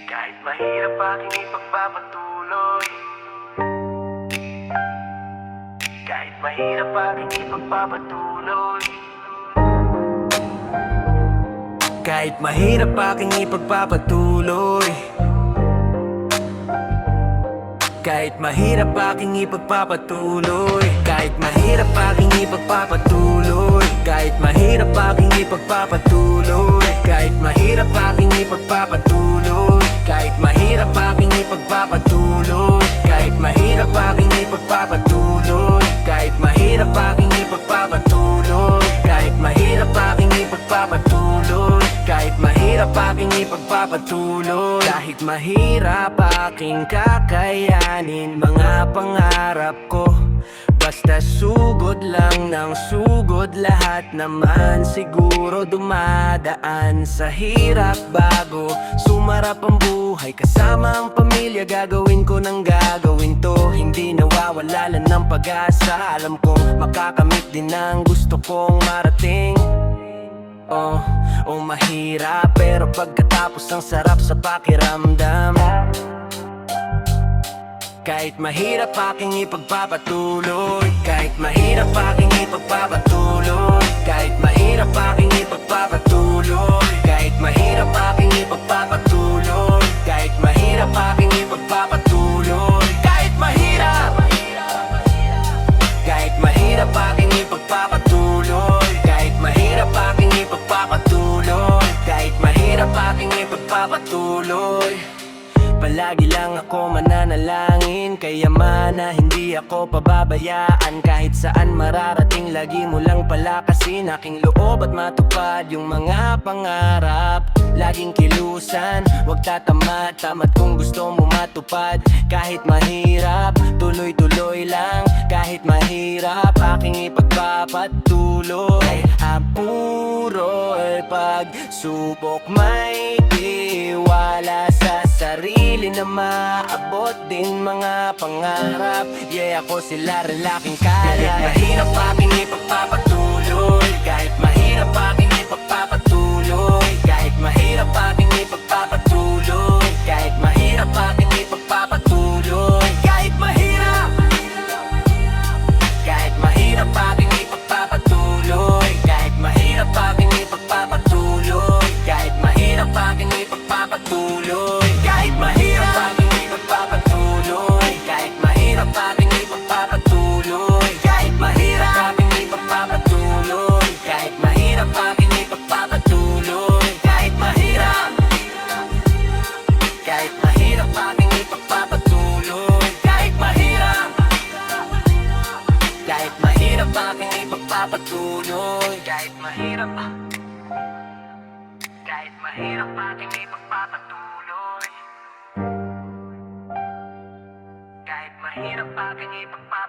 Kahit mahirap aking ipagpapatuloy, kahit mahirap aking ipagpapatuloy, kahit mahirap aking ipagpapatuloy, kahit mahirap aking ipagpapatuloy, kahit mahirap aking ipagpapatuloy, kahit mahirap aking ipagpapatuloy, kahit mahirap aking ipagpapatuloy, kahit mahirap aking ipagpapatuloy, kahit mahirap aking ipagpapatuloy, kahit mahirap aking ipagpapatuloy, kahit mahirap aking ipagpapatuloy, kahit mahirap aking ipagpapatuloy, kahit mahirap aking kakayanin mga pangarap ko. Basta sugod lang ng sugod, lahat naman siguro dumadaan sa hirap bago sumarap ang buhay. Kasama ang pamilya, gagawin ko ng gagawin to. Hindi nawawala ng pag-asa, alam kong makakamit din ang gusto kong marating. Mahirap pero pagkatapos ang sarap sa pakiramdam. Kahit mahirap aking ipagpapatuloy, kahit mahirap aking ipagpapatuloy, kahit mahirap aking ipagpapatuloy, kahit mahirap aking ipagpapatuloy, kahit mahirap aking ipagpapatuloy, kahit mahirap, kahit mahirap aking ipagpapatuloy, kahit mahirap aking ipagpapatuloy, kahit mahirap aking ipagpapatuloy. Palagi lang ako mananalangin, kayamanan hindi ako pababayaan. Kahit saan mararating, lagi mo lang palakasin aking loob at matupad yung mga pangarap. Laging kilusan, wag tatamad kung gusto mo matupad. Kahit mahirap, tuloy-tuloy lang. Kahit mahirap, aking ipagpapatuloy. Puro'y pagsubok, may tiwala sa sarili na maabot din mga pangarap. Yeah, ako sila rin laking kaya. Kahit mahirap aking ipagpapatuloy, kahit mahirap aking ipagpapatuloy, kahit mahirap aking ipagpapatuloy, kahit mahirap aking ipagpapatuloy, kahit mahirap, kahit mahirap aking ipagpapatuloy, kahit mahirap aking ipagpapatuloy, kahit mahirap aking ipagpapatuloy, kahit mahirap aking ipagpapatuloy, kahit mahirap aking ipagpapatuloy, kahit mahirap aking ipagpapatuloy, kahit mahirap aking ipagpapatuloy, kahit mahirap, kahit mahirap aking ipagpapatuloy, kahit mahirap, kahit mahirap aking ipagpapatuloy, kahit mahirap, kahit mahirap aking ipagpapatuloy, kahit mahirap aking ipagpapatuloy.